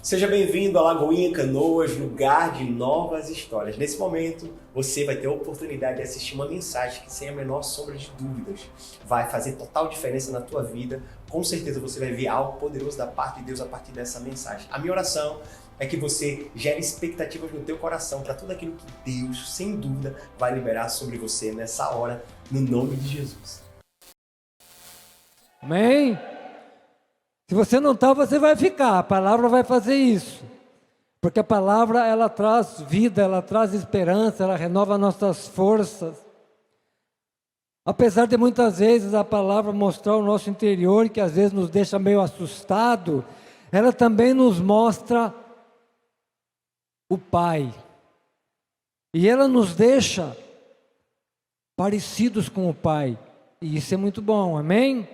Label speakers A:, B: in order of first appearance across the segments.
A: Seja bem-vindo a Lagoinha Canoas, lugar de novas histórias. Nesse momento, você vai ter a oportunidade de assistir uma mensagem que, sem a menor sombra de dúvidas, vai fazer total diferença na tua vida. Com certeza você vai ver algo poderoso da parte de Deus a partir dessa mensagem. A minha oração é que você gere expectativas no teu coração para tudo aquilo que Deus, sem dúvida, vai liberar sobre você nessa hora, no nome de Jesus.
B: Amém? Se você não está, você vai ficar. A palavra vai fazer isso. Porque a palavra, ela traz vida, ela traz esperança, ela renova nossas forças. Apesar de muitas vezes a palavra mostrar o nosso interior, que às vezes nos deixa meio assustado, ela também nos mostra o Pai. E ela nos deixa parecidos com o Pai. E isso é muito bom, amém?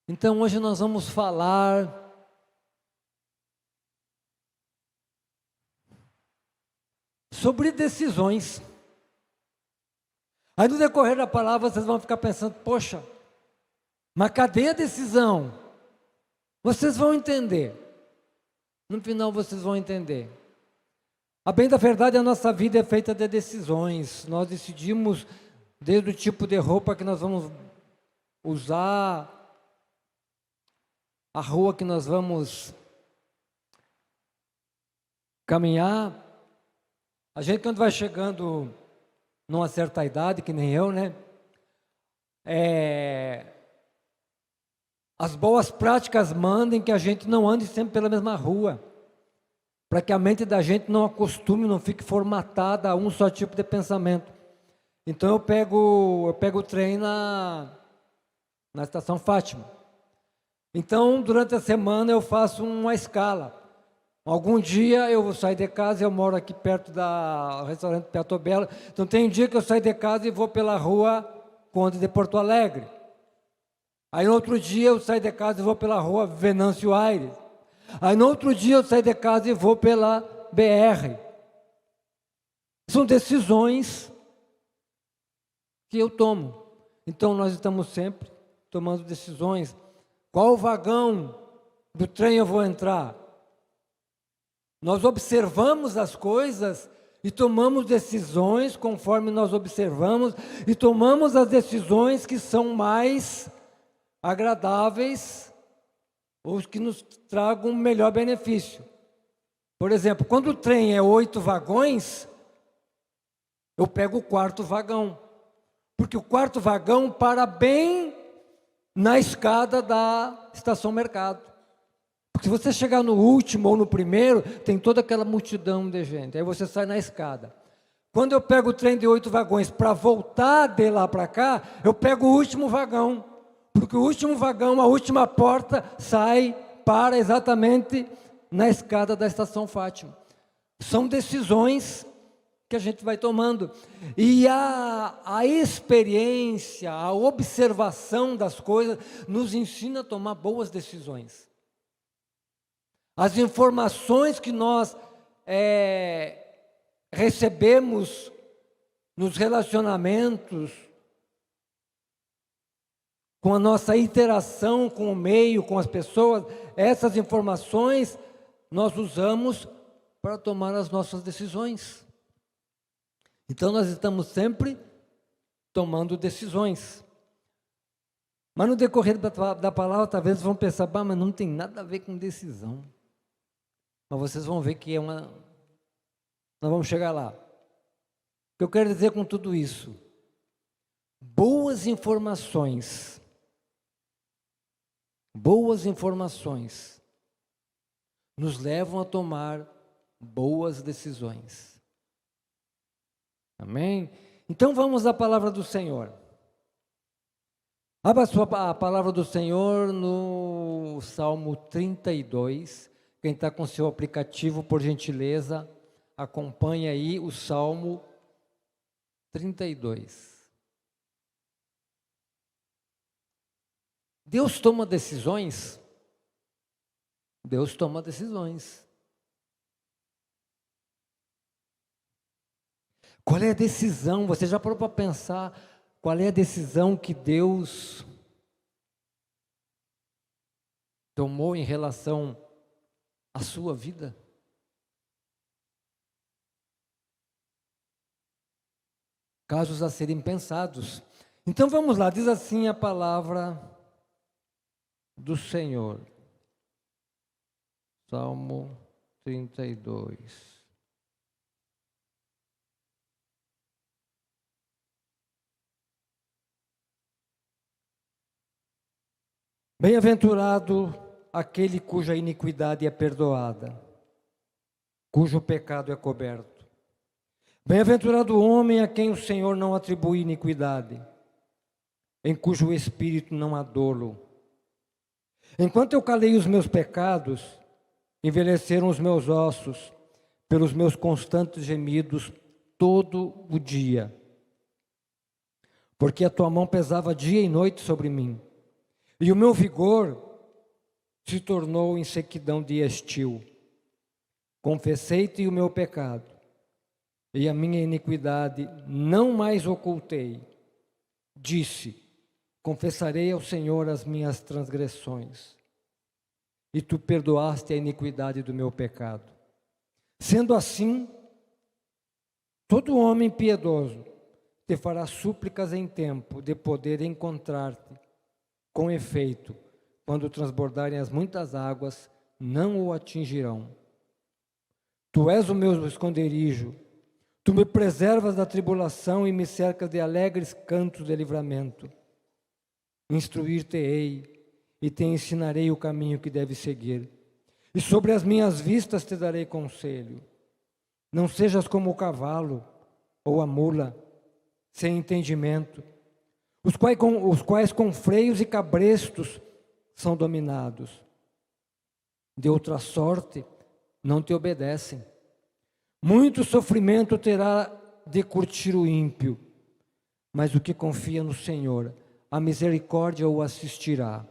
B: Então hoje nós vamos falar sobre decisões. Aí no decorrer da palavra vocês vão ficar pensando, poxa, mas cadê a decisão? Vocês vão entender. No final vocês vão entender. A bem da verdade, a nossa vida é feita de decisões. Nós decidimos desde o tipo de roupa que nós vamos usar, a rua que nós vamos caminhar. A gente, quando vai chegando numa certa idade, que nem eu, né? As boas práticas mandem que a gente não ande sempre pela mesma rua, para que a mente da gente não acostume, não fique formatada a um só tipo de pensamento. Então eu pego o trem na estação Fátima. Então, durante a semana eu faço uma escala. Algum dia eu vou sair de casa, eu moro aqui perto do restaurante Petrobelo, então tem um dia que eu saio de casa e vou pela rua Conde de Porto Alegre. Aí no outro dia eu saio de casa e vou pela rua Venâncio Aires. Aí no outro dia eu saio de casa e vou pela BR. São decisões que eu tomo. Então nós estamos sempre tomando decisões. Qual vagão do trem eu vou entrar? Nós observamos as coisas e tomamos decisões conforme nós observamos e tomamos as decisões que são mais agradáveis ou que nos tragam um melhor benefício. Por exemplo, quando o trem é 8 vagões, eu pego o quarto vagão, porque o quarto vagão para bem na escada da Estação Mercado. Porque se você chegar no último ou no primeiro, tem toda aquela multidão de gente. Aí você sai na escada. Quando eu pego o trem de 8 vagões para voltar de lá para cá, eu pego o último vagão. Porque o último vagão, a última porta, para exatamente na escada da Estação Fátima. São decisões que a gente vai tomando. E a experiência, a observação das coisas nos ensina a tomar boas decisões. As informações que nós recebemos nos relacionamentos, com a nossa interação com o meio, com as pessoas, essas informações nós usamos para tomar as nossas decisões. Então nós estamos sempre tomando decisões. Mas no decorrer da palavra, talvez vão pensar, mas não tem nada a ver com decisão. Mas vocês vão ver que nós vamos chegar lá. O que eu quero dizer com tudo isso? Boas informações nos levam a tomar boas decisões. Amém? Então vamos à palavra do Senhor. Abra a palavra do Senhor no Salmo 32. Quem está com seu aplicativo, por gentileza, acompanhe aí o Salmo 32. Deus toma decisões? Deus toma decisões. Qual é a decisão? Você já parou para pensar qual é a decisão que Deus tomou em relação à sua vida? Casos a serem pensados. Então vamos lá, diz assim a palavra do Senhor. Salmo 32. Bem-aventurado aquele cuja iniquidade é perdoada, cujo pecado é coberto. Bem-aventurado o homem a quem o Senhor não atribui iniquidade, em cujo espírito não há dolo. Enquanto eu calei os meus pecados, envelheceram os meus ossos pelos meus constantes gemidos todo o dia. Porque a tua mão pesava dia e noite sobre mim, e o meu vigor se tornou em sequidão de estio. Confessei-te o meu pecado, e a minha iniquidade não mais ocultei. Disse: confessarei ao Senhor as minhas transgressões, e tu perdoaste a iniquidade do meu pecado. Sendo assim, todo homem piedoso te fará súplicas em tempo de poder encontrar-te. Com efeito, quando transbordarem as muitas águas, não o atingirão. Tu és o meu esconderijo, tu me preservas da tribulação e me cercas de alegres cantos de livramento. Instruir-te-ei e te ensinarei o caminho que deves seguir, e sobre as minhas vistas te darei conselho. Não sejas como o cavalo ou a mula, sem entendimento, os quais com freios e cabrestos são dominados. De outra sorte, não te obedecem. Muito sofrimento terá de curtir o ímpio, mas o que confia no Senhor, a misericórdia o assistirá.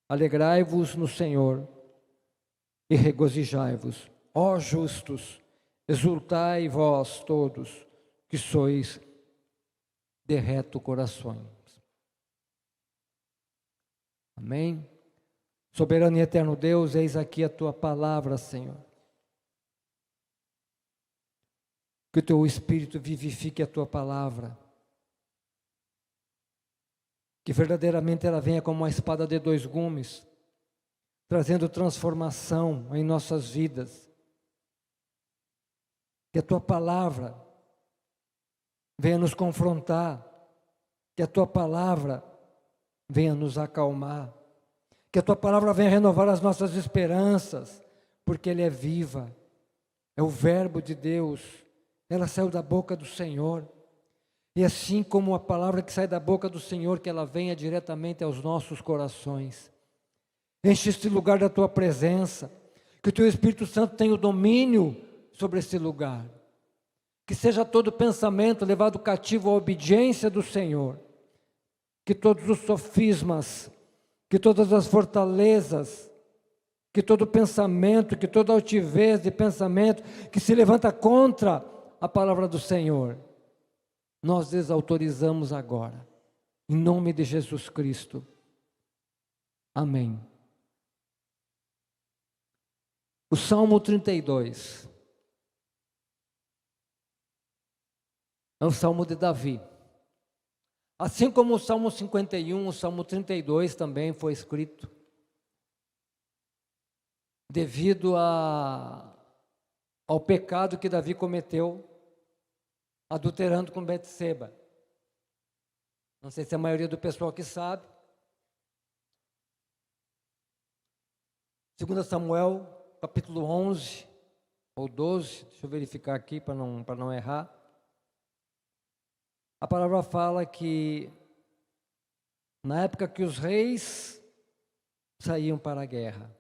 B: Alegrai-vos no Senhor e regozijai-vos, ó justos, exultai vós todos, que sois de reto coração. Amém? Soberano e eterno Deus, eis aqui a tua palavra, Senhor. Que o teu Espírito vivifique a tua palavra. Que verdadeiramente ela venha como uma espada de dois gumes, trazendo transformação em nossas vidas. Que a tua palavra venha nos confrontar, que a tua palavra venha nos acalmar, que a tua palavra venha renovar as nossas esperanças, porque ela é viva, é o verbo de Deus, ela saiu da boca do Senhor, e assim como a palavra que sai da boca do Senhor, que ela venha diretamente aos nossos corações. Enche este lugar da tua presença, que o teu Espírito Santo tenha o domínio sobre esse lugar. Que seja todo pensamento levado cativo à obediência do Senhor. Que todos os sofismas, que todas as fortalezas, que todo pensamento, que toda altivez de pensamento que se levanta contra a palavra do Senhor, nós desautorizamos agora, em nome de Jesus Cristo. Amém. O Salmo 32. É o Salmo de Davi. Assim como o Salmo 51, o Salmo 32 também foi escrito devido ao pecado que Davi cometeu, adulterando com Betseba. Não sei se a maioria do pessoal aqui sabe. 2 Samuel, capítulo 11 ou 12, deixa eu verificar aqui para não errar. A palavra fala que na época que os reis saíam para a guerra,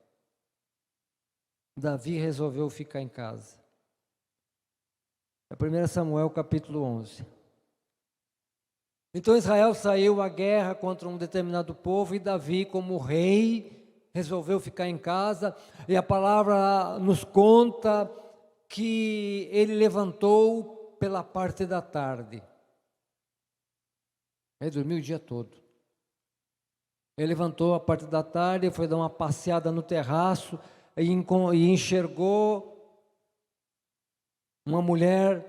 B: Davi resolveu ficar em casa. É 1 Samuel capítulo 11. Então Israel saiu à guerra contra um determinado povo e Davi, como rei, resolveu ficar em casa. E a palavra nos conta que ele levantou pela parte da tarde. Ele dormiu o dia todo. Ele levantou a parte da tarde, foi dar uma passeada no terraço e enxergou uma mulher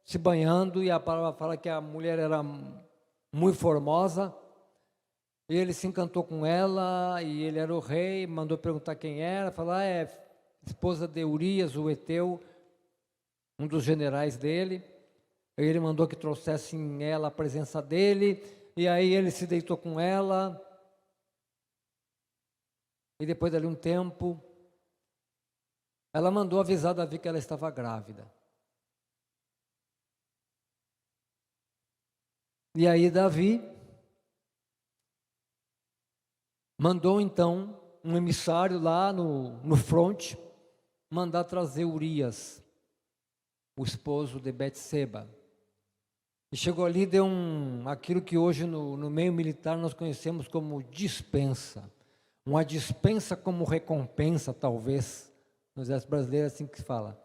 B: se banhando, e a palavra fala que a mulher era muito formosa. Ele se encantou com ela, e ele era o rei, mandou perguntar quem era, falou, é esposa de Urias, o Heteu, um dos generais dele. Ele mandou que trouxessem ela à presença dele, e aí ele se deitou com ela, e depois dali um tempo, ela mandou avisar Davi que ela estava grávida. E aí Davi mandou então um emissário lá no fronte, mandar trazer Urias, o esposo de Betseba. E chegou ali, deu aquilo que hoje no meio militar nós conhecemos como dispensa. Uma dispensa como recompensa, talvez. No exército brasileiro é assim que se fala.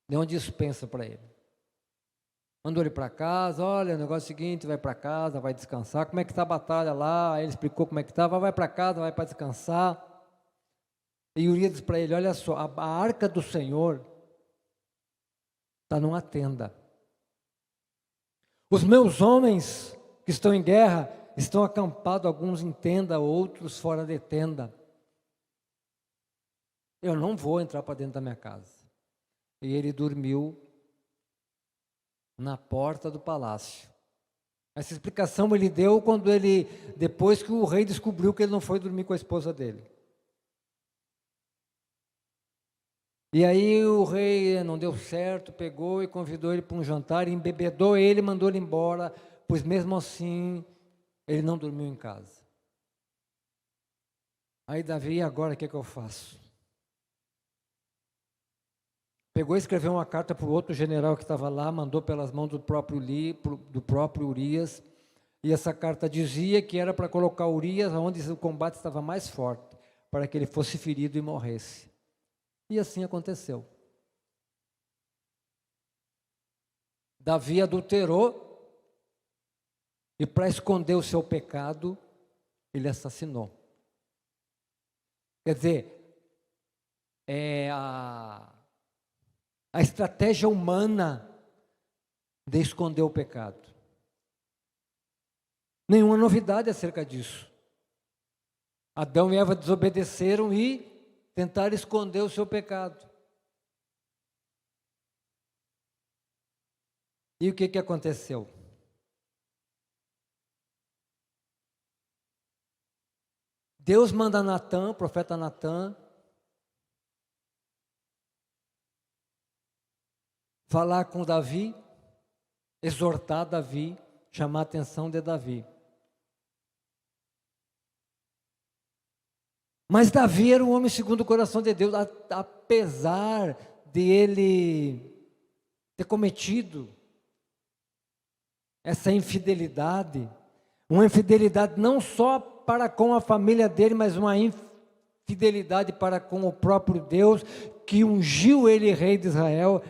B: Deu uma dispensa para ele. Mandou ele para casa, olha, o negócio é o seguinte, vai para casa, vai descansar. Como é que está a batalha lá? Aí ele explicou como é que estava, vai para casa, vai para descansar. E Urias disse para ele, olha só, a arca do Senhor está numa tenda. Os meus homens que estão em guerra estão acampados, alguns em tenda, outros fora de tenda. Eu não vou entrar para dentro da minha casa. E ele dormiu na porta do palácio. Essa explicação ele deu depois que o rei descobriu que ele não foi dormir com a esposa dele. E aí o rei não deu certo, pegou e convidou ele para um jantar, embebedou ele, mandou ele embora, pois mesmo assim ele não dormiu em casa. Aí Davi, e agora o que eu faço? Pegou e escreveu uma carta para o outro general que estava lá, mandou pelas mãos do próprio Urias, e essa carta dizia que era para colocar Urias onde o combate estava mais forte, para que ele fosse ferido e morresse. E assim aconteceu. Davi adulterou, e para esconder o seu pecado, ele assassinou. Quer dizer, a estratégia humana de esconder o pecado. Nenhuma novidade acerca disso. Adão e Eva desobedeceram e tentaram esconder o seu pecado. E o que aconteceu? Deus manda Natã, o profeta Natã, falar com Davi, exortar Davi, chamar a atenção de Davi. Mas Davi era um homem segundo o coração de Deus, apesar de ele ter cometido essa infidelidade, uma infidelidade não só para com a família dele, mas uma infidelidade para com o próprio Deus, que ungiu ele rei de Israel.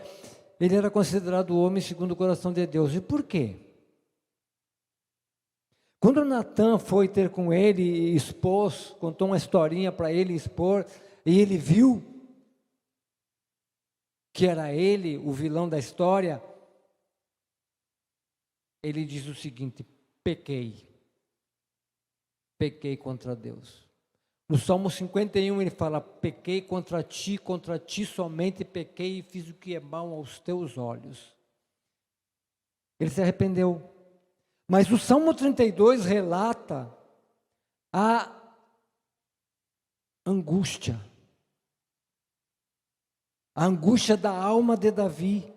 B: Ele era considerado o homem segundo o coração de Deus. E por quê? Quando Natã foi ter com ele e expôs, contou uma historinha para ele expor, e ele viu que era ele o vilão da história, ele diz o seguinte: pequei contra Deus. No Salmo 51 ele fala, pequei contra ti somente pequei e fiz o que é mal aos teus olhos. Ele se arrependeu. Mas o Salmo 32 relata a angústia da alma de Davi,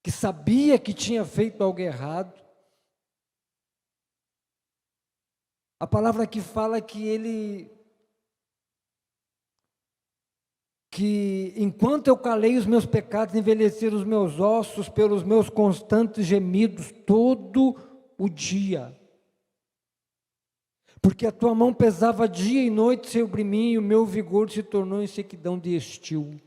B: que sabia que tinha feito algo errado. A palavra aqui fala que enquanto eu calei os meus pecados, envelheceram os meus ossos pelos meus constantes gemidos todo o dia. Porque a tua mão pesava dia e noite sobre mim, e o meu vigor se tornou em sequidão de estio.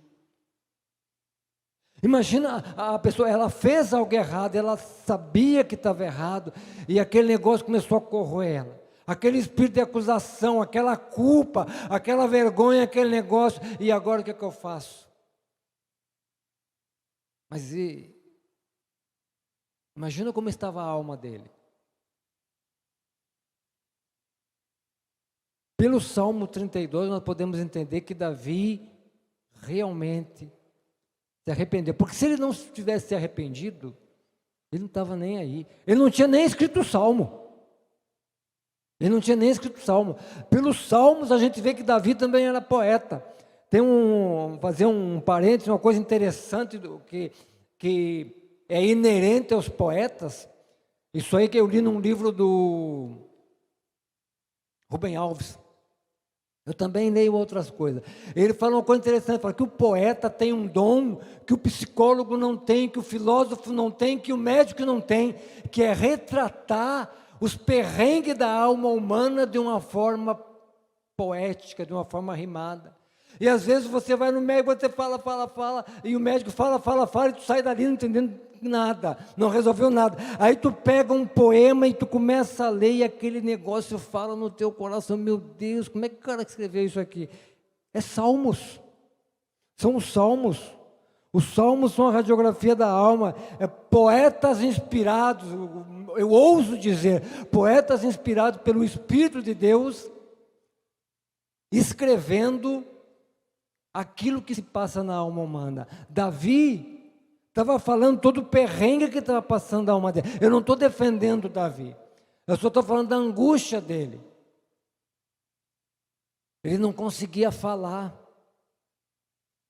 B: Imagina a pessoa, ela fez algo errado, ela sabia que estava errado, e aquele negócio começou a corroer ela. aquele espírito de acusação, aquela culpa, aquela vergonha, aquele negócio, e agora o que é que eu faço? Mas imagina como estava a alma dele. Pelo Salmo 32, nós podemos entender que Davi realmente se arrependeu. Porque se ele não tivesse se arrependido, ele não estava nem aí. Ele não tinha nem escrito o Salmo. Ele não tinha nem escrito o Salmo. Pelos Salmos, a gente vê que Davi também era poeta. Fazer um parênteses, uma coisa interessante que é inerente aos poetas. Isso aí que eu li num livro do Rubem Alves. Eu também leio outras coisas. Ele fala uma coisa interessante, fala que o poeta tem um dom que o psicólogo não tem, que o filósofo não tem, que o médico não tem, que é retratar os perrengues da alma humana de uma forma poética, de uma forma rimada. E às vezes você vai no médico, você fala, e o médico fala, e tu sai dali não entendendo nada, não resolveu nada. Aí tu pega um poema e tu começa a ler e aquele negócio fala no teu coração, meu Deus, como é que o cara escreveu isso aqui? É Salmos, são os Salmos. Os Salmos são a radiografia da alma, poetas inspirados, eu ouso dizer, poetas inspirados pelo Espírito de Deus, escrevendo aquilo que se passa na alma humana. Davi estava falando todo o perrengue que estava passando na alma dele. Eu não estou defendendo Davi, eu só estou falando da angústia dele. Ele não conseguia falar,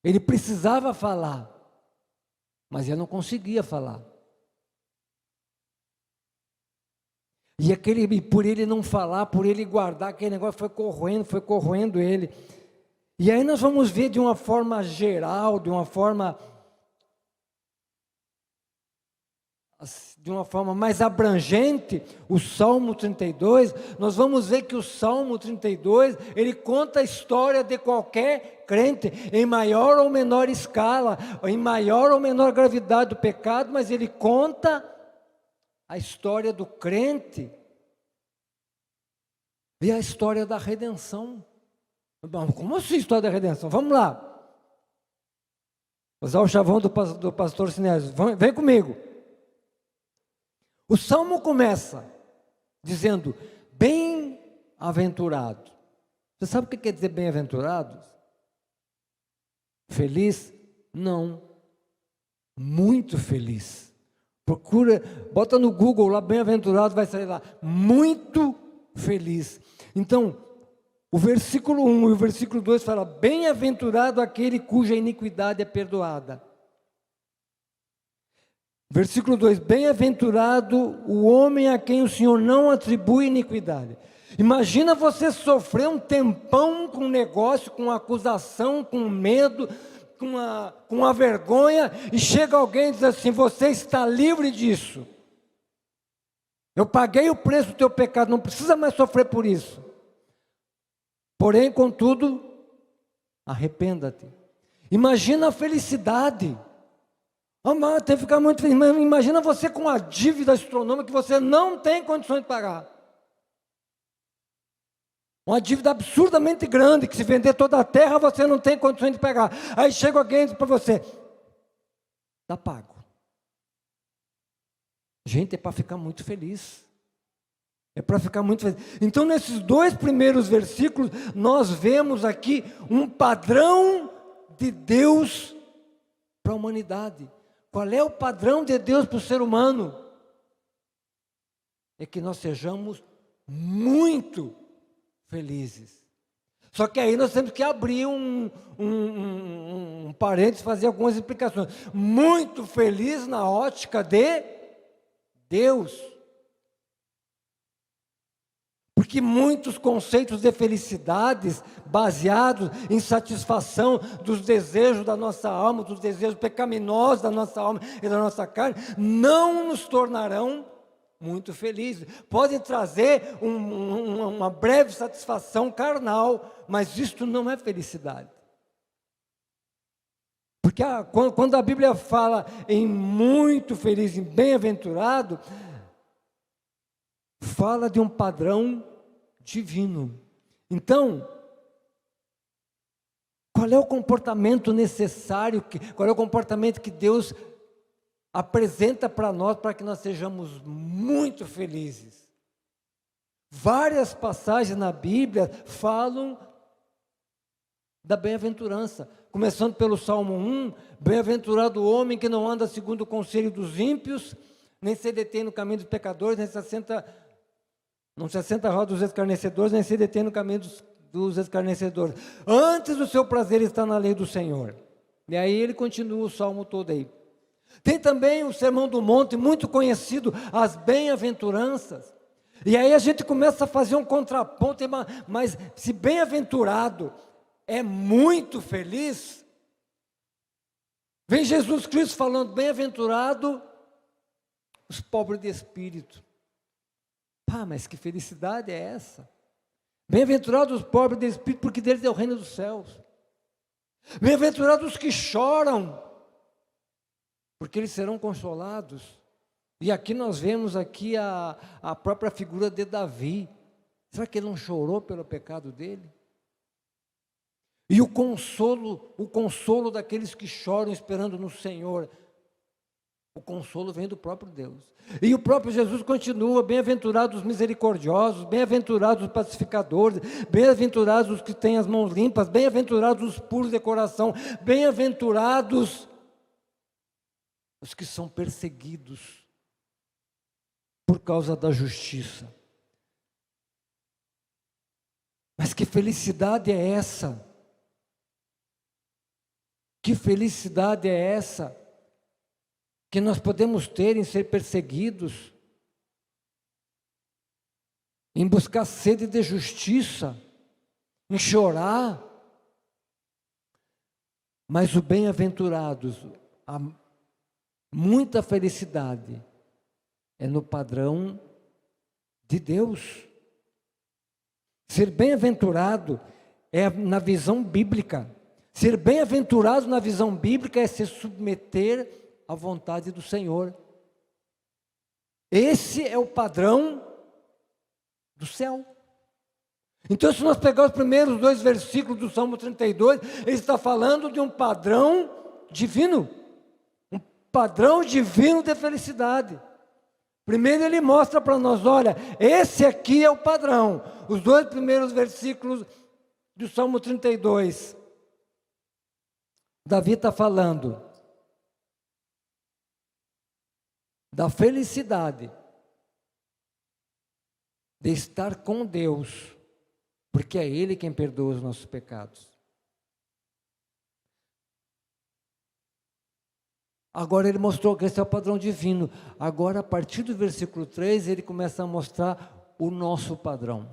B: ele precisava falar, mas ele não conseguia falar. E por ele não falar, por ele guardar, aquele negócio foi corroendo ele. E aí nós vamos ver de uma forma geral, de uma forma mais abrangente, o Salmo 32, nós vamos ver que o Salmo 32, ele conta a história de qualquer crente, em maior ou menor escala, em maior ou menor gravidade do pecado, mas ele conta a história do crente e a história da redenção. Como assim história da redenção? Vamos lá. Usar o chavão do pastor Sinésio. Vem comigo. O Salmo começa dizendo, bem-aventurado. Você sabe o que quer dizer bem-aventurados? Feliz? Não. Muito feliz. Procura, bota no Google lá, bem-aventurado, vai sair lá. Muito feliz. Então, o versículo 1 e o versículo 2 fala, bem-aventurado aquele cuja iniquidade é perdoada. Versículo 2, bem-aventurado o homem a quem o Senhor não atribui iniquidade. Imagina você sofrer um tempão com um negócio, com acusação, com medo, com a vergonha, e chega alguém e diz assim, você está livre disso. Eu paguei o preço do teu pecado, não precisa mais sofrer por isso. Porém, contudo, arrependa-te. Imagina a felicidade. Tem que ficar muito feliz. Imagina você com uma dívida astronômica que você não tem condições de pagar. Uma dívida absurdamente grande, que se vender toda a terra você não tem condições de pagar. Aí chega alguém e diz para você, está pago. Gente, é para ficar muito feliz. É para ficar muito feliz. Então, nesses 2 primeiros versículos, nós vemos aqui um padrão de Deus para a humanidade. Qual é o padrão de Deus para o ser humano? É que nós sejamos muito felizes. Só que aí nós temos que abrir um parênteses, fazer algumas explicações. Muito feliz na ótica de Deus. Porque muitos conceitos de felicidades baseados em satisfação dos desejos da nossa alma, dos desejos pecaminosos da nossa alma e da nossa carne, não nos tornarão muito felizes. Podem trazer uma breve satisfação carnal, mas isto não é felicidade. Porque quando a Bíblia fala em muito feliz, em bem-aventurado, fala de um padrão divino. Então, qual é o comportamento necessário, qual é o comportamento que Deus apresenta para nós, para que nós sejamos muito felizes? Várias passagens na Bíblia falam da bem-aventurança, começando pelo Salmo 1, bem-aventurado o homem que não anda segundo o conselho dos ímpios, nem se detém no caminho dos pecadores, não se assenta à roda dos escarnecedores, nem se detém no caminho dos escarnecedores. Antes o seu prazer está na lei do Senhor. E aí ele continua o salmo todo aí. Tem também o Sermão do Monte, muito conhecido, as bem-aventuranças. E aí a gente começa a fazer um contraponto, mas se bem-aventurado é muito feliz, vem Jesus Cristo falando, bem-aventurado os pobres de espírito. Pá, mas que felicidade é essa? Bem-aventurados os pobres de espírito, porque deles é o reino dos céus. Bem-aventurados os que choram, porque eles serão consolados. E aqui nós vemos aqui a própria figura de Davi. Será que ele não chorou pelo pecado dele? E o consolo daqueles que choram esperando no Senhor, o consolo vem do próprio Deus. E o próprio Jesus continua, bem-aventurados os misericordiosos, bem-aventurados os pacificadores, bem-aventurados os que têm as mãos limpas, bem-aventurados os puros de coração, bem-aventurados os que são perseguidos por causa da justiça. Mas que felicidade é essa? Que felicidade é essa que nós podemos ter em ser perseguidos, em buscar sede de justiça, em chorar. Mas o bem-aventurados, há muita felicidade é no padrão de Deus. Ser bem-aventurado é na visão bíblica. Ser bem-aventurado na visão bíblica é se submeter à vontade do Senhor. Esse é o padrão do céu. Então, se nós pegarmos os primeiros 2 versículos do Salmo 32, ele está falando de um padrão divino. Um padrão divino de felicidade. Primeiro ele mostra para nós, olha, esse aqui é o padrão. Os 2 primeiros versículos do Salmo 32. Davi está falando da felicidade de estar com Deus, porque é Ele quem perdoa os nossos pecados. Agora ele mostrou que esse é o padrão divino. Agora, a partir do versículo 3, ele começa a mostrar o nosso padrão.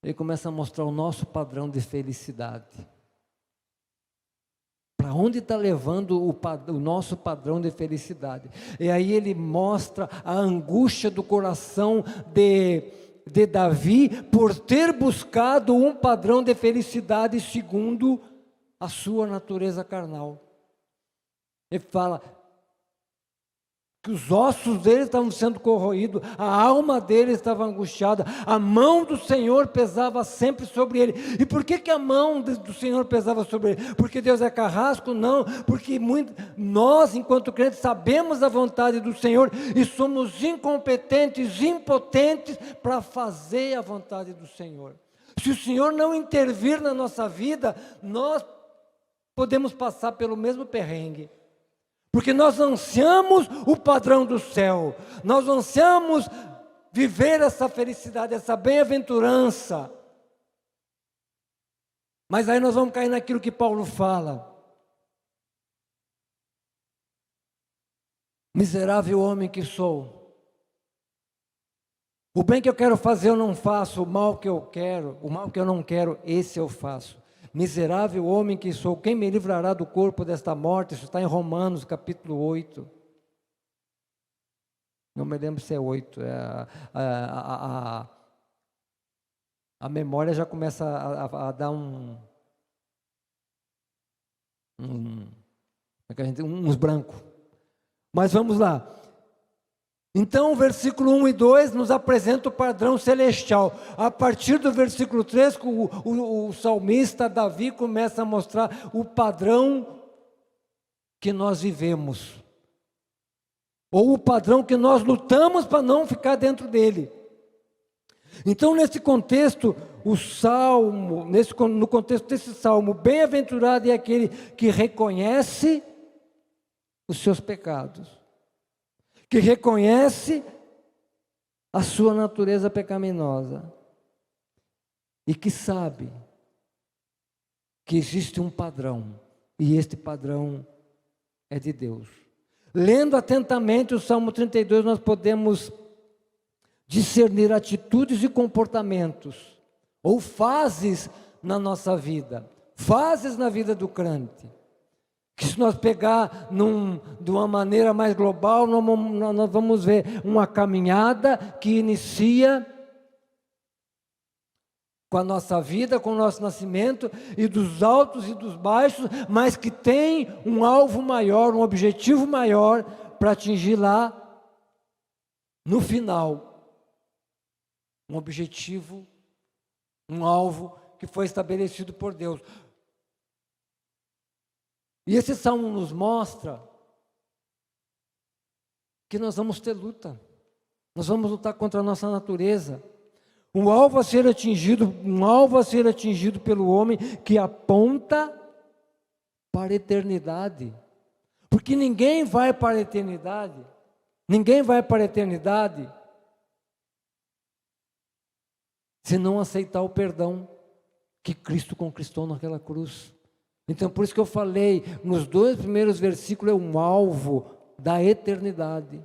B: Ele começa a mostrar o nosso padrão de felicidade. Para onde está levando o nosso padrão de felicidade? E aí ele mostra a angústia do coração de Davi por ter buscado um padrão de felicidade segundo a sua natureza carnal. Ele fala que os ossos dele estavam sendo corroídos, a alma dele estava angustiada, a mão do Senhor pesava sempre sobre ele. E por que a mão do Senhor pesava sobre ele? Porque Deus é carrasco? Não, porque nós, enquanto crentes, sabemos a vontade do Senhor e somos incompetentes, impotentes para fazer a vontade do Senhor. Se o Senhor não intervir na nossa vida, nós podemos passar pelo mesmo perrengue. Porque nós ansiamos o padrão do céu, nós ansiamos viver essa felicidade, essa bem-aventurança. Mas aí nós vamos cair naquilo que Paulo fala. Miserável homem que sou. O bem que eu quero fazer eu não faço, o mal que eu quero, o mal que eu não quero, esse eu faço. Miserável homem que sou, quem me livrará do corpo desta morte? Isso está em Romanos, capítulo 8. Não me lembro se é 8. A memória já começa a dar uns brancos. Mas vamos lá. Então, o versículo 1 e 2 nos apresenta o padrão celestial. A partir do versículo 3, o salmista Davi começa a mostrar o padrão que nós vivemos, ou o padrão que nós lutamos para não ficar dentro dele. Então, nesse contexto, o salmo, no contexto desse salmo, bem-aventurado é aquele que reconhece os seus pecados, que reconhece a sua natureza pecaminosa e que sabe que existe um padrão, e este padrão é de Deus. Lendo atentamente o Salmo 32, nós podemos discernir atitudes e comportamentos, ou fases na nossa vida, fases na vida do crente, que se nós pegar de uma maneira mais global, nós vamos ver uma caminhada que inicia com a nossa vida, com o nosso nascimento, e dos altos e dos baixos, mas que tem um alvo maior, um objetivo maior, para atingir lá, no final, um objetivo, um alvo que foi estabelecido por Deus. E esse salmo nos mostra que nós vamos ter luta, nós vamos lutar contra a nossa natureza. Um alvo a ser atingido pelo homem que aponta para a eternidade. Porque ninguém vai para a eternidade se não aceitar o perdão que Cristo conquistou naquela cruz. Então, por isso que eu falei, nos 2 primeiros versículos é um alvo da eternidade.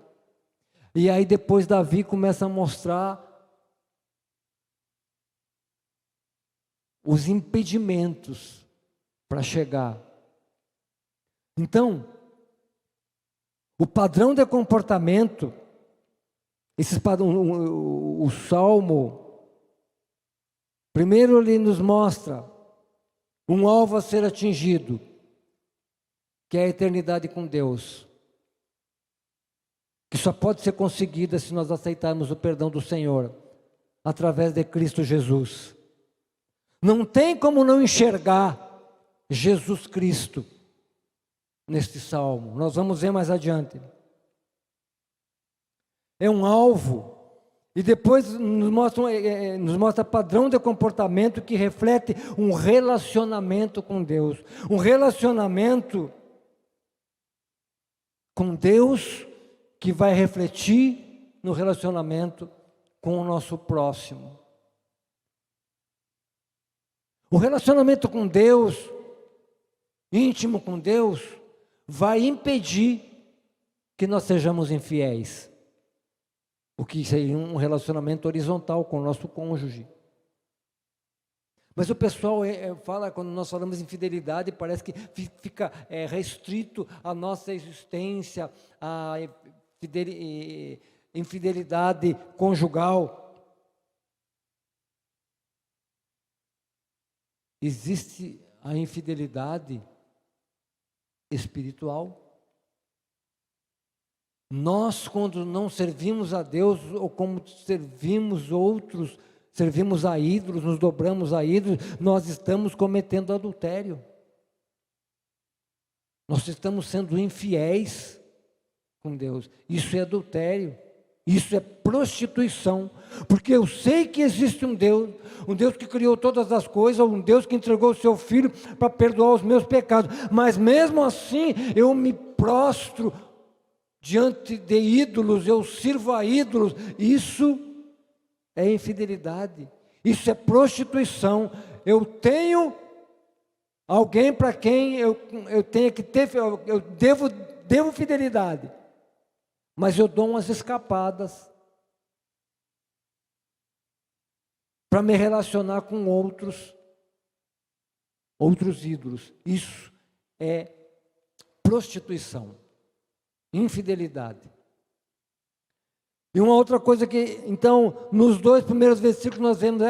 B: E aí depois Davi começa a mostrar os impedimentos para chegar. Então, o padrão de comportamento, o Salmo, primeiro ele nos mostra um alvo a ser atingido, que é a eternidade com Deus, que só pode ser conseguida se nós aceitarmos o perdão do Senhor, através de Cristo Jesus. Não tem como não enxergar Jesus Cristo neste salmo. Nós vamos ver mais adiante. É um alvo. E depois nos mostra padrão de comportamento que reflete um relacionamento com Deus. Um relacionamento com Deus que vai refletir no relacionamento com o nosso próximo. O relacionamento com Deus, íntimo com Deus, vai impedir que nós sejamos infiéis. O que seria um relacionamento horizontal com o nosso cônjuge. Mas o pessoal fala, quando nós falamos em fidelidade, parece que fica restrito à nossa existência, à infidelidade conjugal. Existe a infidelidade espiritual. Nós, quando não servimos a Deus, ou como servimos outros, servimos a ídolos, nos dobramos a ídolos, nós estamos cometendo adultério. Nós estamos sendo infiéis com Deus. Isso é adultério. Isso é prostituição. Porque eu sei que existe um Deus que criou todas as coisas, um Deus que entregou o seu Filho para perdoar os meus pecados. Mas mesmo assim, eu me prostro diante de ídolos, eu sirvo a ídolos. Isso é infidelidade, isso é prostituição. Eu tenho alguém para quem eu tenho que ter, eu devo fidelidade, mas eu dou umas escapadas para me relacionar com outros ídolos. Isso é prostituição, infidelidade. E uma outra coisa que, então, nos 2 primeiros versículos nós vemos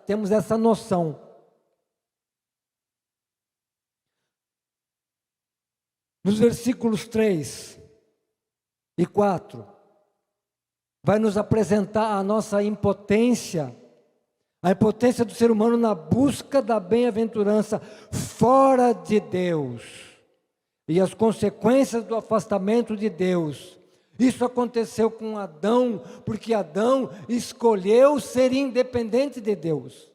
B: temos essa noção. Nos versículos 3 E 4, vai nos apresentar a nossa impotência, a impotência do ser humano na busca da bem-aventurança fora de Deus e as consequências do afastamento de Deus. Isso aconteceu com Adão, porque Adão escolheu ser independente de Deus.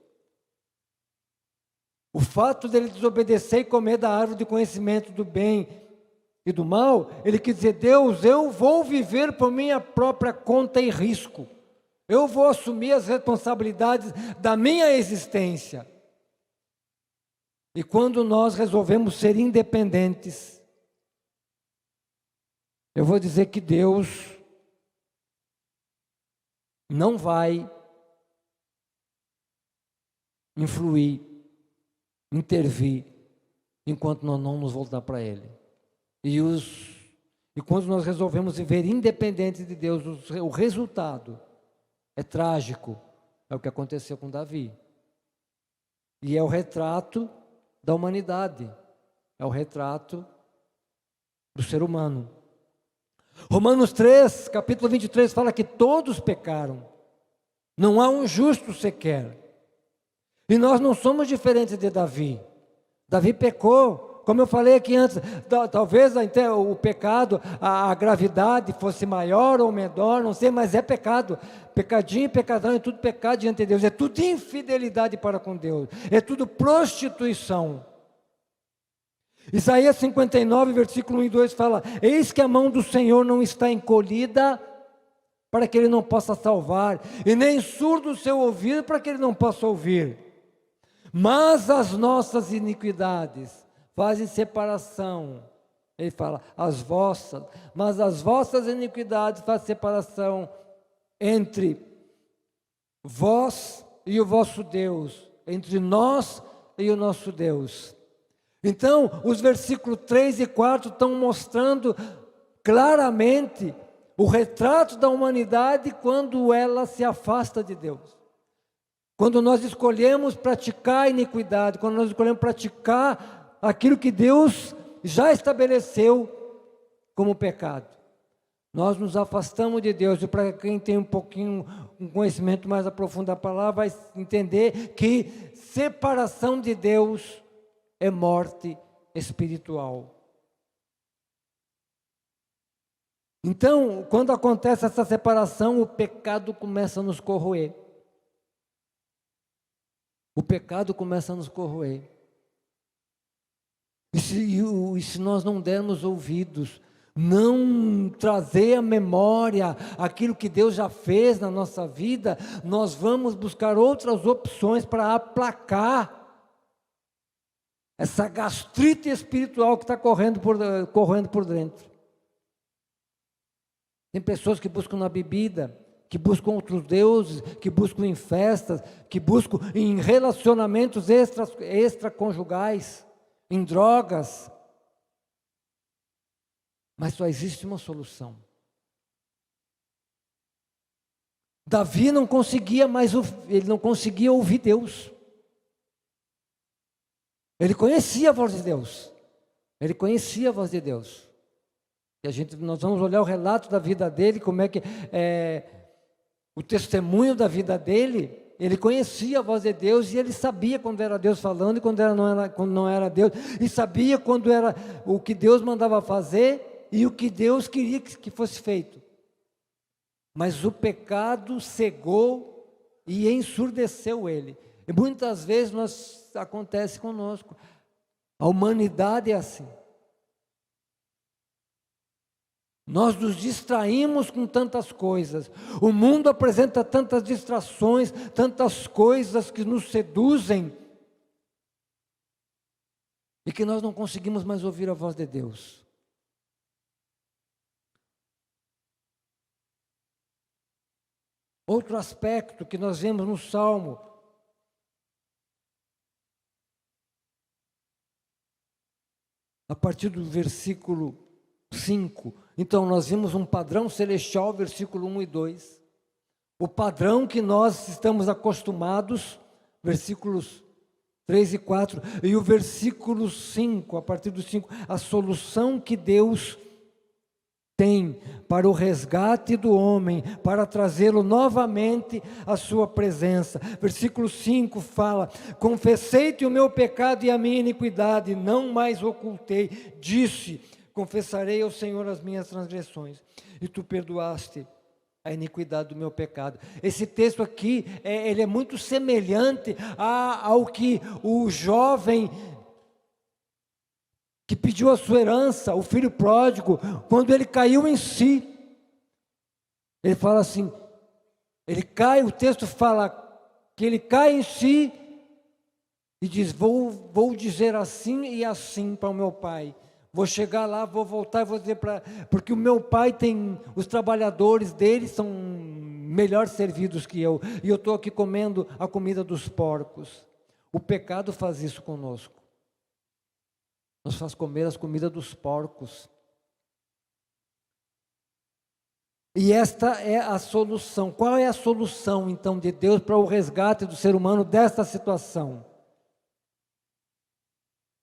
B: O fato dele desobedecer e comer da árvore de conhecimento do bem e do mal, ele quis dizer: Deus, eu vou viver por minha própria conta e risco. Eu vou assumir as responsabilidades da minha existência. E quando nós resolvemos ser independentes, eu vou dizer que Deus não vai influir, intervir, enquanto nós não nos voltar para Ele. E quando nós resolvemos viver independente de Deus, o resultado é trágico. É o que aconteceu com Davi. E é o retrato da humanidade. É o retrato do ser humano. Romanos 3, capítulo 23, fala que todos pecaram. Não há um justo sequer. E nós não somos diferentes de Davi. Davi pecou. Como eu falei aqui antes, talvez o pecado, a gravidade fosse maior ou menor, não sei, mas é pecado. Pecadinho e pecadão é tudo pecado diante de Deus. É tudo infidelidade para com Deus. É tudo prostituição. Isaías 59, versículo 1 e 2 fala: eis que a mão do Senhor não está encolhida para que Ele não possa salvar, e nem surdo o seu ouvido para que Ele não possa ouvir. Mas as nossas iniquidades fazem separação. Ele fala, mas as vossas iniquidades fazem separação entre vós e o vosso Deus, entre nós e o nosso Deus. Então, os versículos 3 e 4 estão mostrando claramente o retrato da humanidade quando ela se afasta de Deus. Quando nós escolhemos praticar a iniquidade, quando nós escolhemos praticar aquilo que Deus já estabeleceu como pecado. Nós nos afastamos de Deus, e para quem tem um conhecimento mais aprofundado da palavra, vai entender que separação de Deus é morte espiritual. Então, quando acontece essa separação, o pecado começa a nos corroer. O pecado começa a nos corroer. E se nós não dermos ouvidos, não trazer à memória aquilo que Deus já fez na nossa vida, nós vamos buscar outras opções para aplacar essa gastrite espiritual que está correndo por dentro. Tem pessoas que buscam na bebida, que buscam outros deuses, que buscam em festas, que buscam em relacionamentos extraconjugais, em drogas. Mas só existe uma solução. Davi não conseguia ouvir Deus. Ele conhecia a voz de Deus. E nós vamos olhar o relato da vida dele, como é que o testemunho da vida dele. Ele conhecia a voz de Deus e ele sabia quando era Deus falando e quando não era Deus. E sabia quando era o que Deus mandava fazer e o que Deus queria que fosse feito. Mas o pecado cegou e ensurdeceu ele. E muitas vezes acontece conosco. A humanidade é assim. Nós nos distraímos com tantas coisas. O mundo apresenta tantas distrações, tantas coisas que nos seduzem, e que nós não conseguimos mais ouvir a voz de Deus. Outro aspecto que nós vemos no Salmo, a partir do versículo 5, então nós vimos um padrão celestial, versículo 1 e 2, o padrão que nós estamos acostumados, versículos 3 e 4, e o versículo 5, a partir do 5, a solução que Deus tem para o resgate do homem, para trazê-lo novamente à sua presença. Versículo 5 fala: confessei-te o meu pecado e a minha iniquidade, não mais ocultei. Disse: confessarei ao Senhor as minhas transgressões, e tu perdoaste a iniquidade do meu pecado. Esse texto aqui, ele é muito semelhante ao que o jovem que pediu a sua herança, o filho pródigo, quando ele caiu em si. Ele fala assim, o texto fala que ele cai em si e diz: vou dizer assim e assim para o meu pai. Vou chegar lá, vou voltar e vou dizer porque o meu pai tem, os trabalhadores dele são melhor servidos que eu, e eu estou aqui comendo a comida dos porcos. O pecado faz isso conosco. Nos faz comer as comidas dos porcos. E esta é a solução. Qual é a solução, então, de Deus para o resgate do ser humano desta situação?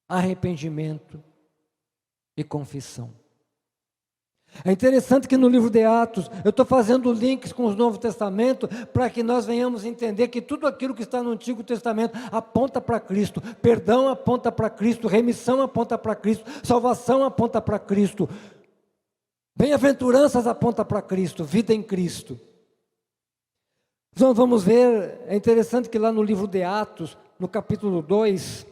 B: Arrependimento e confissão. É interessante que no livro de Atos, eu estou fazendo links com o Novo Testamento, para que nós venhamos entender que tudo aquilo que está no Antigo Testamento aponta para Cristo. Perdão aponta para Cristo, remissão aponta para Cristo, salvação aponta para Cristo, bem-aventuranças aponta para Cristo, vida em Cristo. Então vamos ver, é interessante que lá no livro de Atos, no capítulo 2,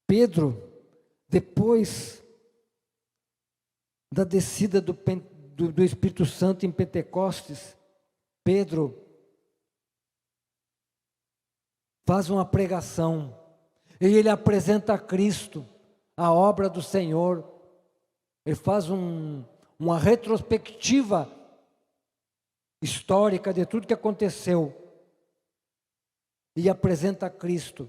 B: Pedro, depois da descida do Espírito Santo em Pentecostes, Pedro faz uma pregação, e ele apresenta a Cristo, a obra do Senhor. Ele faz uma retrospectiva histórica de tudo que aconteceu, e apresenta a Cristo.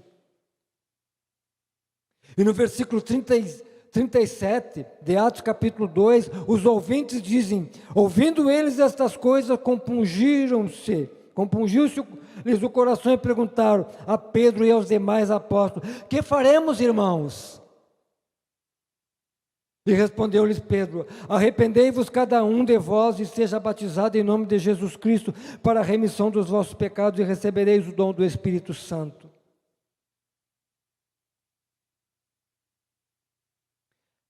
B: E no versículo 37 de Atos capítulo 2, os ouvintes dizem: ouvindo eles estas coisas, compungiu-se-lhes o coração e perguntaram a Pedro e aos demais apóstolos: que faremos, irmãos? E respondeu-lhes Pedro: arrependei-vos cada um de vós e seja batizado em nome de Jesus Cristo para a remissão dos vossos pecados e recebereis o dom do Espírito Santo.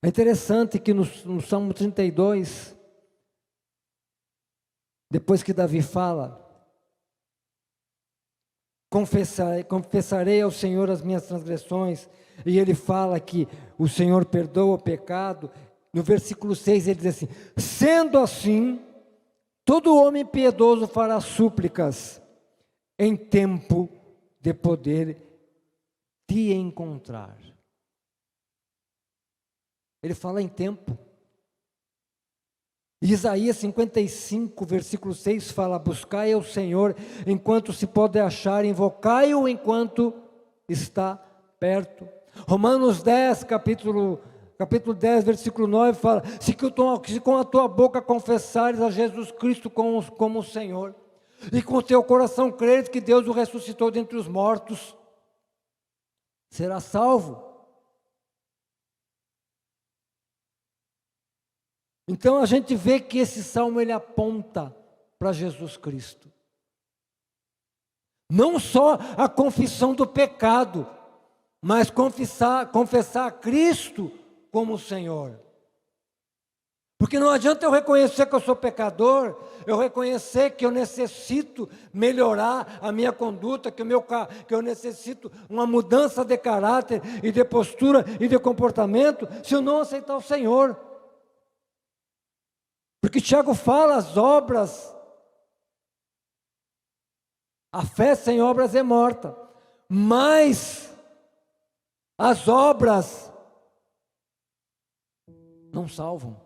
B: É interessante que no Salmo 32, depois que Davi fala: confessarei ao Senhor as minhas transgressões, e ele fala que o Senhor perdoa o pecado. No versículo 6 ele diz assim: sendo assim, todo homem piedoso fará súplicas em tempo de poder te encontrar. Ele fala em tempo. Isaías 55, versículo 6 fala: buscai ao Senhor enquanto se pode achar, invocai-o enquanto está perto. Romanos 10, capítulo 10, versículo 9 fala: se com a tua boca confessares a Jesus Cristo como o Senhor, e com o teu coração creres que Deus o ressuscitou dentre os mortos, serás salvo. Então a gente vê que esse salmo ele aponta para Jesus Cristo. Não só a confissão do pecado, mas confessar a Cristo como o Senhor. Porque não adianta eu reconhecer que eu sou pecador, eu reconhecer que eu necessito melhorar a minha conduta, que eu necessito uma mudança de caráter e de postura e de comportamento, se eu não aceitar o Senhor. Porque Tiago fala: as obras, a fé sem obras é morta, mas as obras não salvam.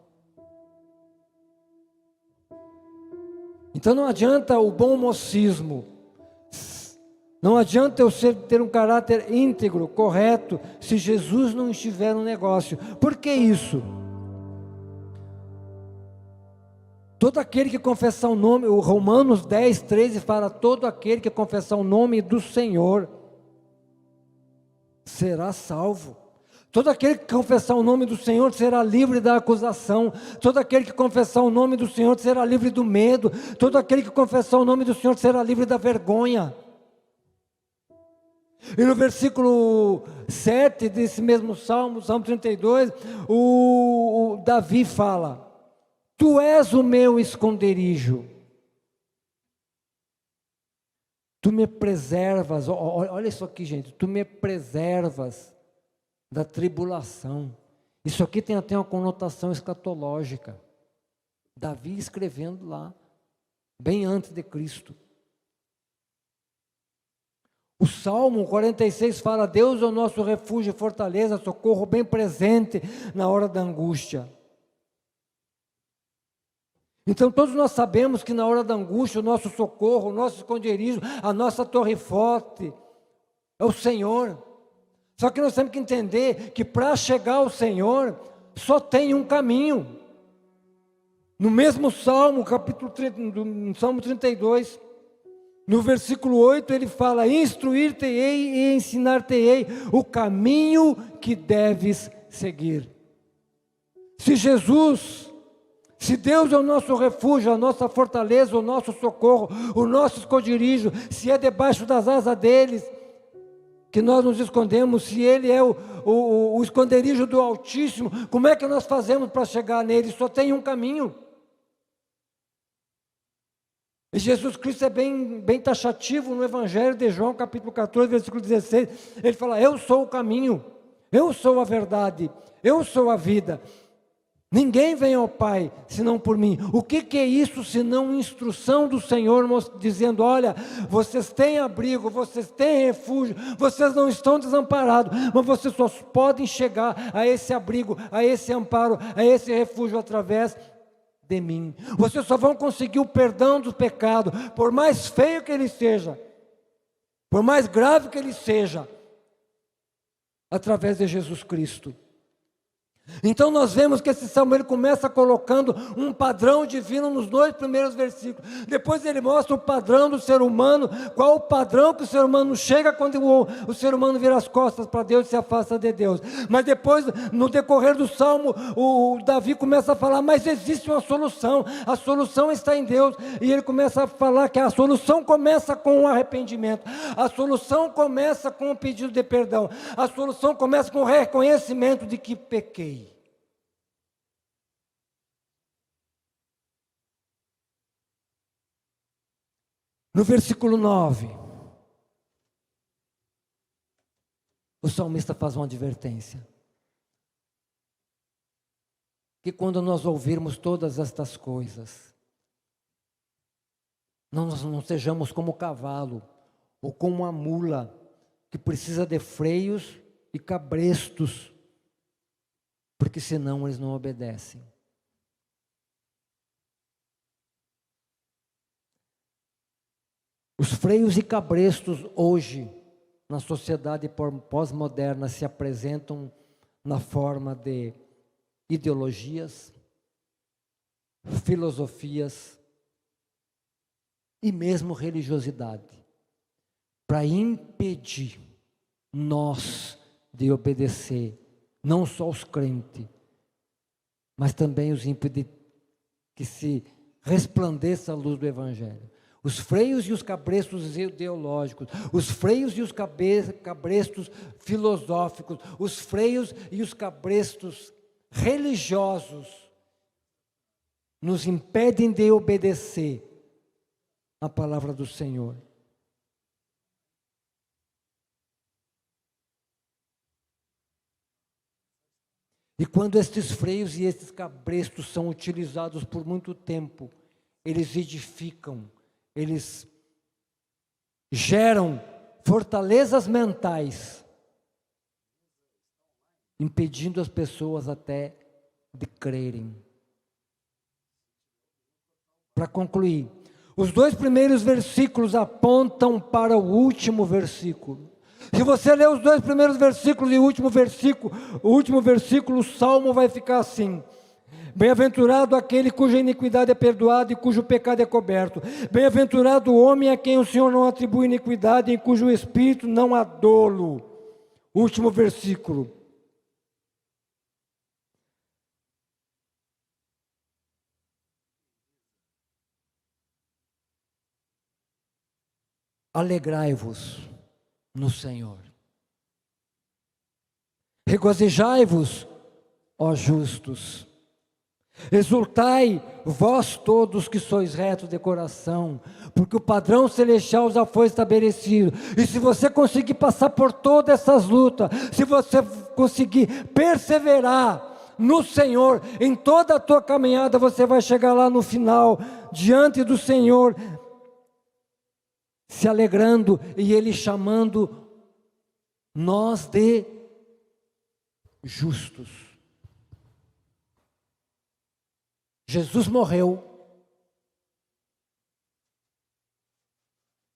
B: Então não adianta o bom mocismo, não adianta eu ter um caráter íntegro, correto, se Jesus não estiver no negócio. Por que isso? Todo aquele que confessar o nome, o Romanos 10, 13 fala: todo aquele que confessar o nome do Senhor será salvo. Todo aquele que confessar o nome do Senhor será livre da acusação. Todo aquele que confessar o nome do Senhor será livre do medo. Todo aquele que confessar o nome do Senhor será livre da vergonha. E no versículo 7 desse mesmo Salmo 32, o Davi fala: Tu és o meu esconderijo. Tu me preservas, olha isso aqui, gente, tu me preservas da tribulação. Isso aqui tem até uma conotação escatológica. Davi escrevendo lá, bem antes de Cristo. O Salmo 46 fala: Deus é o nosso refúgio e fortaleza, socorro bem presente na hora da angústia. Então todos nós sabemos que na hora da angústia, o nosso socorro, o nosso esconderijo, a nossa torre forte é o Senhor. Só que nós temos que entender que para chegar ao Senhor, só tem um caminho. No mesmo Salmo, capítulo 30, no Salmo 32, no versículo 8, ele fala: Instruir-te-ei e ensinar-te-ei o caminho que deves seguir. Se Deus é o nosso refúgio, a nossa fortaleza, o nosso socorro, o nosso esconderijo, se é debaixo das asas deles que nós nos escondemos, se Ele é o esconderijo do Altíssimo, como é que nós fazemos para chegar nele? Só tem um caminho. E Jesus Cristo é bem taxativo no Evangelho de João, capítulo 14, versículo 16, ele fala: Eu sou o caminho, eu sou a verdade, eu sou a vida. Ninguém vem ao Pai, senão por mim. O que é isso, senão instrução do Senhor, dizendo: olha, vocês têm abrigo, vocês têm refúgio, vocês não estão desamparados, mas vocês só podem chegar a esse abrigo, a esse amparo, a esse refúgio através de mim. Vocês só vão conseguir o perdão do pecado, por mais feio que ele seja, por mais grave que ele seja, através de Jesus Cristo. Então nós vemos que esse Salmo, ele começa colocando um padrão divino nos 2 primeiros versículos. Depois ele mostra o padrão do ser humano, qual o padrão que o ser humano chega quando o ser humano vira as costas para Deus e se afasta de Deus. Mas depois, no decorrer do Salmo, o Davi começa a falar: mas existe uma solução, a solução está em Deus. E ele começa a falar que a solução começa com o arrependimento, a solução começa com o pedido de perdão, a solução começa com o reconhecimento de que pequei. No versículo 9, o salmista faz uma advertência: que quando nós ouvirmos todas estas coisas, nós não sejamos como o cavalo, ou como a mula, que precisa de freios e cabrestos, porque senão eles não obedecem. Os freios e cabrestos hoje, na sociedade pós-moderna, se apresentam na forma de ideologias, filosofias e mesmo religiosidade, para impedir nós de obedecer, não só os crentes, mas também os ímpios, que se resplandeça a luz do Evangelho. Os freios e os cabrestos ideológicos, os freios e os cabrestos filosóficos, os freios e os cabrestos religiosos nos impedem de obedecer a palavra do Senhor. E quando estes freios e estes cabrestos são utilizados por muito tempo, eles edificam, eles geram fortalezas mentais, impedindo as pessoas até de crerem. Para concluir, os 2 primeiros versículos apontam para o último versículo. Se você ler os 2 primeiros versículos e o último versículo, o Salmo vai ficar assim: bem-aventurado aquele cuja iniquidade é perdoada e cujo pecado é coberto. Bem-aventurado o homem a quem o Senhor não atribui iniquidade, em cujo espírito não há dolo. Último versículo: Alegrai-vos no Senhor. Regozijai-vos, ó justos. Exultai, vós todos que sois retos de coração, porque o padrão celestial já foi estabelecido. E se você conseguir passar por todas essas lutas, se você conseguir perseverar no Senhor, em toda a tua caminhada, você vai chegar lá no final, diante do Senhor, se alegrando, e Ele chamando nós de justos. Jesus morreu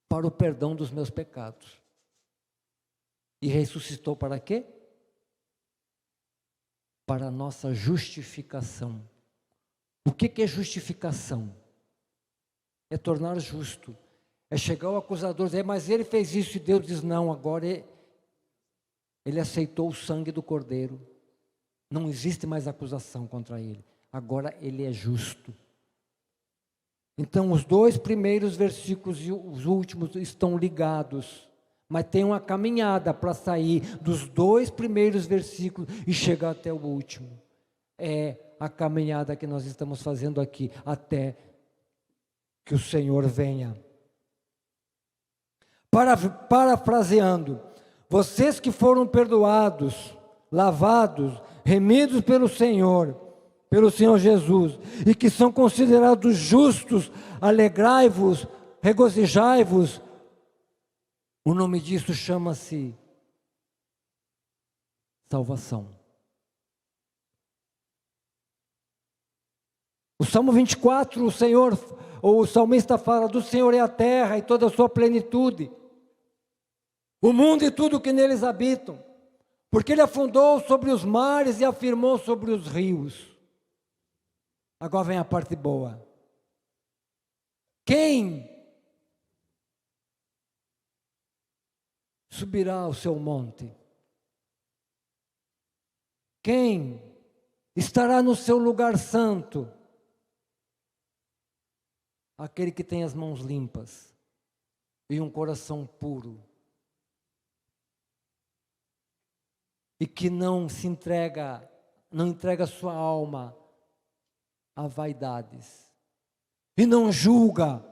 B: para o perdão dos meus pecados. E ressuscitou para quê? Para a nossa justificação. O que é justificação? É tornar justo. É chegar ao acusador e dizer, mas ele fez isso, e Deus diz, não, agora ele aceitou o sangue do Cordeiro. Não existe mais acusação contra ele. Agora ele é justo. Então os 2 primeiros versículos e os últimos estão ligados, mas tem uma caminhada para sair dos 2 primeiros versículos e chegar até o último. É a caminhada que nós estamos fazendo aqui, até que o Senhor venha. Parafraseando, vocês que foram perdoados, lavados, remidos pelo Senhor Jesus, e que são considerados justos, alegrai-vos, regozijai-vos. O nome disso chama-se salvação. O Salmo 24, o salmista fala, do Senhor é a terra e toda a sua plenitude, o mundo e tudo que neles habitam, porque Ele afundou sobre os mares e afirmou sobre os rios. Agora vem a parte boa. Quem subirá ao seu monte? Quem estará no seu lugar santo? Aquele que tem as mãos limpas e um coração puro, e que não entrega sua alma a vaidades, e não julga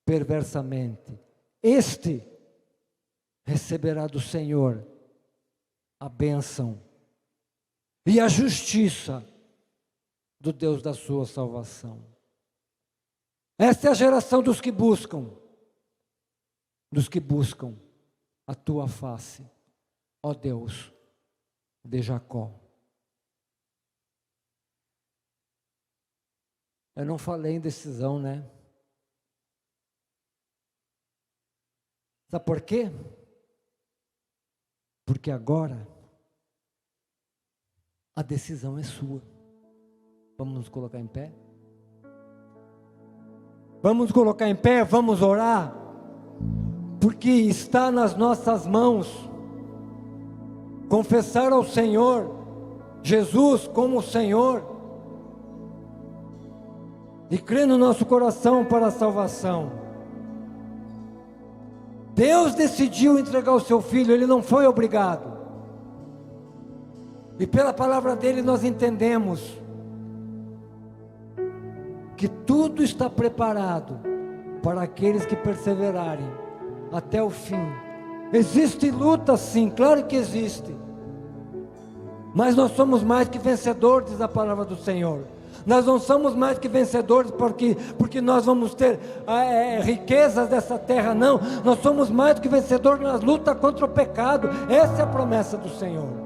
B: perversamente. Este receberá do Senhor a bênção e a justiça do Deus da sua salvação. Esta é a geração dos que buscam a tua face, ó Deus de Jacó. Eu não falei em decisão, né? Sabe por quê? Porque agora a decisão é sua. Vamos nos colocar em pé? Vamos nos colocar em pé, vamos orar, porque está nas nossas mãos confessar ao Senhor Jesus como o Senhor e crer no nosso coração para a salvação. Deus decidiu entregar o seu Filho, Ele não foi obrigado. E pela palavra dEle nós entendemos que tudo está preparado para aqueles que perseverarem até o fim. Existe luta sim, claro que existe, mas nós somos mais que vencedores, diz a palavra do Senhor. Nós não somos mais que vencedores porque nós vamos ter riquezas dessa terra, não. Nós somos mais que vencedores na luta contra o pecado. Essa é a promessa do Senhor.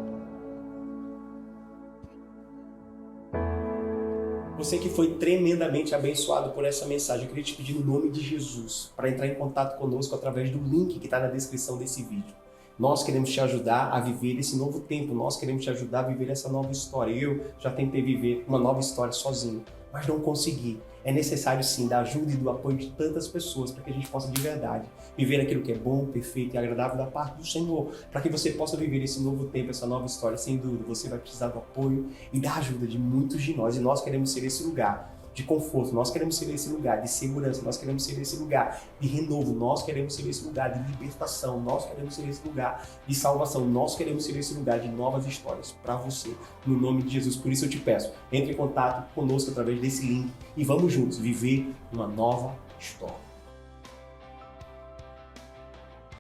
A: Você que foi tremendamente abençoado por essa mensagem, eu queria te pedir no nome de Jesus para entrar em contato conosco através do link que está na descrição desse vídeo. Nós queremos te ajudar a viver esse novo tempo, nós queremos te ajudar a viver essa nova história. Eu já tentei viver uma nova história sozinho, mas não consegui. É necessário sim da ajuda e do apoio de tantas pessoas para que a gente possa de verdade viver aquilo que é bom, perfeito e agradável da parte do Senhor, para que você possa viver esse novo tempo, essa nova história. Sem dúvida, você vai precisar do apoio e da ajuda de muitos de nós, e nós queremos ser esse lugar de conforto, nós queremos ser esse lugar de segurança, nós queremos ser esse lugar de renovo, nós queremos ser esse lugar de libertação, nós queremos ser esse lugar de salvação, nós queremos ser esse lugar de novas histórias para você, no nome de Jesus. Por isso eu te peço, entre em contato conosco através desse link e vamos juntos viver uma nova história.